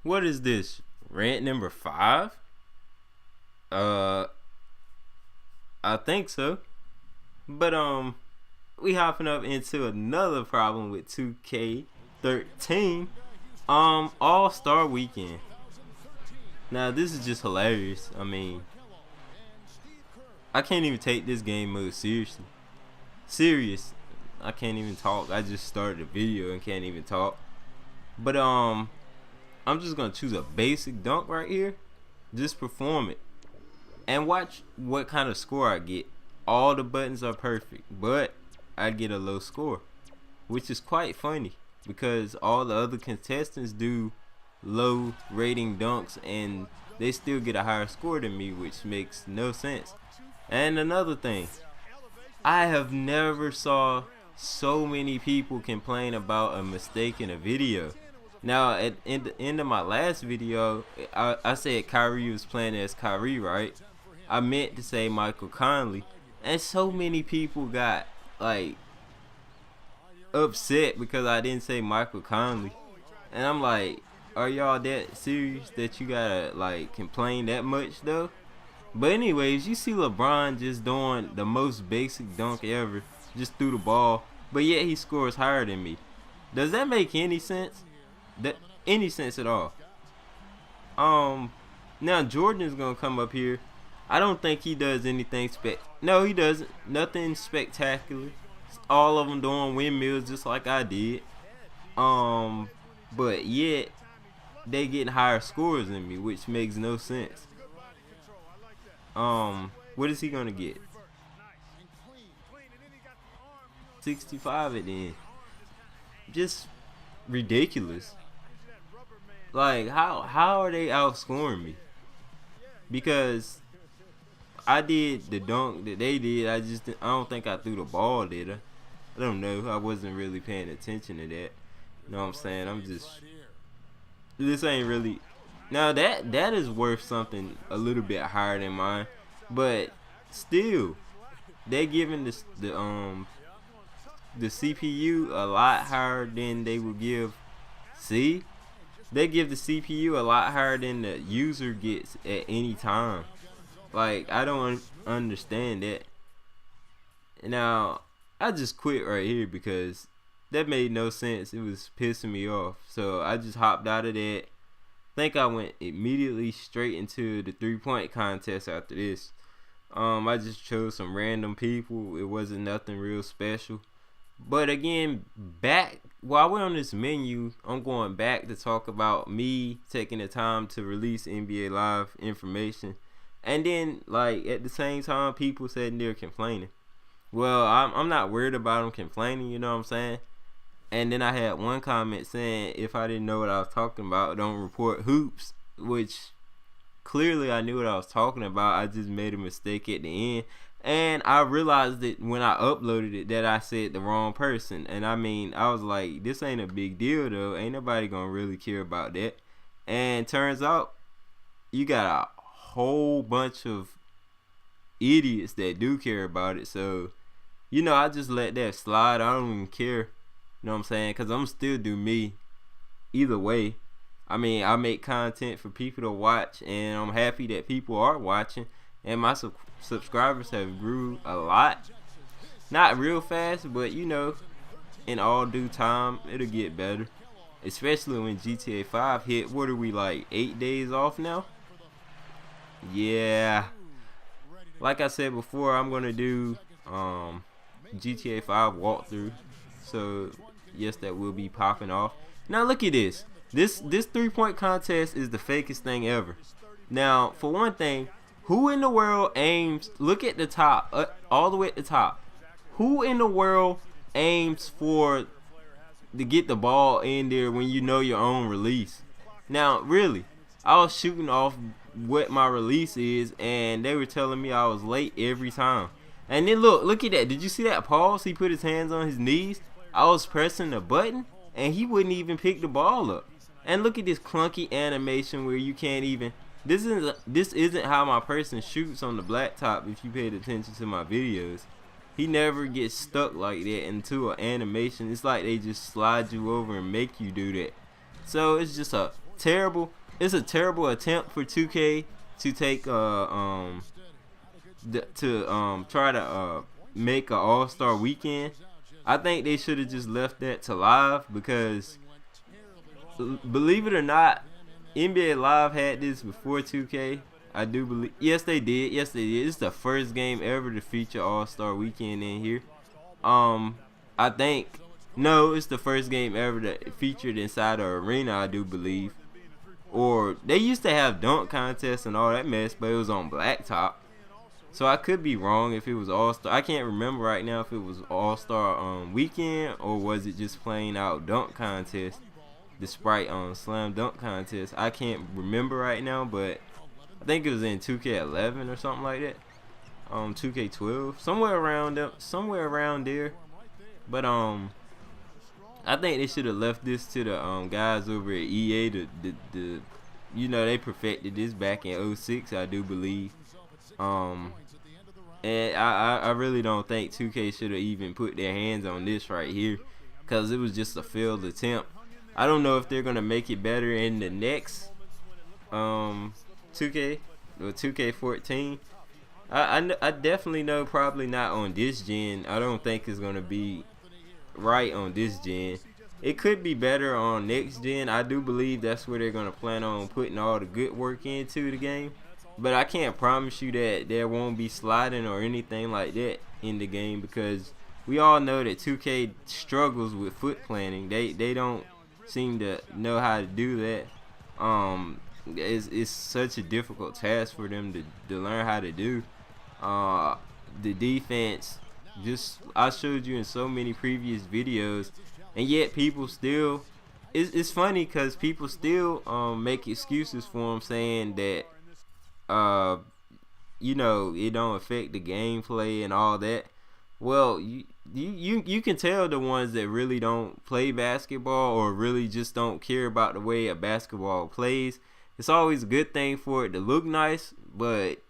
What is this? Rant number 5? Uh, I think so. But we hopping up into another problem with 2K13. All-Star Weekend. Now this is just hilarious. I mean, I can't even take this game mode seriously. Serious. I can't even talk. I just started a video and can't even talk. But I'm just gonna choose a basic dunk right here. Just perform it. And watch what kind of score I get. All the buttons are perfect, but I get a low score, which is quite funny because all the other contestants do low rating dunks and they still get a higher score than me, which makes no sense. And another thing, I have never saw so many people complain about a mistake in a video. Now, at the end of my last video, I said Kyrie was playing as Kyrie, right? I meant to say Michael Conley, and so many people got like upset because I didn't say Michael Conley, and I'm like, are y'all that serious that you gotta like complain that much though? But anyways, you see LeBron just doing the most basic dunk ever, just threw the ball, but yet he scores higher than me. Does that make any sense? Any sense at all? Now Jordan is gonna come up here. I don't think he does anything No, he doesn't. Nothing spectacular. All of them doing windmills just like I did. But yet they getting higher scores than me, which makes no sense. What is he gonna get? 65 at the end. Just ridiculous. Like how are they outscoring me? Because I did the dunk that they did. I don't think I threw the ball, did I? I don't know. I wasn't really paying attention to that. You know what I'm saying? This ain't really. Now that is worth something a little bit higher than mine, but still, they giving the CPU a lot higher than they would give. See, they give the CPU a lot higher than the user gets at any time. Like, I don't understand that. Now, I just quit right here because that made no sense. It was pissing me off. So I just hopped out of that. Think I went immediately straight into the 3-point contest after this. I just chose some random people. It wasn't nothing real special. But again, while we're on this menu, I'm going back to talk about me taking the time to release NBA Live information. And then, like, at the same time, people sitting there complaining. Well, I'm not worried about them complaining, you know what I'm saying? And then I had one comment saying if I didn't know what I was talking about, don't report hoops, which clearly I knew what I was talking about. I just made a mistake at the end. And I realized that when I uploaded it that I said the wrong person. And I mean, I was like, this ain't a big deal though. Ain't nobody gonna really care about that. And turns out you got a whole bunch of idiots that do care about it. So, you know, I just let that slide. I don't even care. You know what I'm saying? Because I'm still do me either way. I mean, I make content for people to watch, and I'm happy that people are watching. And my subscribers have grew a lot. Not real fast, but you know, in all due time, it'll get better. Especially when GTA 5 hit. What are we, like 8 days off now? Yeah. Like I said before, I'm gonna do GTA 5 walkthrough. So yes, that will be popping off. Now look at this. This 3-point contest is the fakest thing ever. Now, for one thing, who in the world aims? Look at the top, all the way at the top. Who in the world aims to get the ball in there when you know your own release? Now, really, I was shooting off what my release is, and they were telling me I was late every time. And then look at that. Did you see that pause? He put his hands on his knees. I was pressing the button, and he wouldn't even pick the ball up. And look at this clunky animation where you can't even. This isn't how my person shoots on the blacktop. If you paid attention to my videos, he never gets stuck like that into an animation. It's like they just slide you over and make you do that. So it's just a terrible. It's a terrible attempt for 2K to take try to make an All-Star weekend. I think they should have just left that to live, because believe it or not, NBA Live had this before 2K. I do believe. Yes, they did. Yes, they did. It's the first game ever to feature All-Star Weekend in here. I think no, it's the first game ever that featured inside the arena. I do believe. Or they used to have dunk contests and all that mess, but it was on blacktop. So I could be wrong if it was All-Star. I can't remember right now if it was All-Star Weekend or was it just plain out dunk contest. The Sprite Slam Dunk contest. I can't remember right now, but I think it was in 2K11 or something like that. 2K12, somewhere around there. But I think they should have left this to the guys over at EA. The you know, they perfected this back in 06, I do believe. And I really don't think 2K should have even put their hands on this right here, because it was just a failed attempt. I don't know if they're gonna make it better in the next 2K or 2K14. I definitely know probably not on this gen. I don't think it's gonna be right on this gen. It could be better on next gen. I do believe that's where they're gonna plan on putting all the good work into the game. But I can't promise you that there won't be sliding or anything like that in the game, because we all know that 2K struggles with foot planning. They don't seem to know how to do that. It's such a difficult task for them to learn how to do. The defense, just I showed you in so many previous videos, and yet people still, it's funny because people still make excuses for them, saying that you know, it don't affect the gameplay and all that. Well, you can tell the ones that really don't play basketball or really just don't care about the way a basketball plays. It's always a good thing for it to look nice, but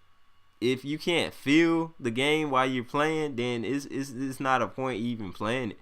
if you can't feel the game while you're playing, then it's not a point even playing it.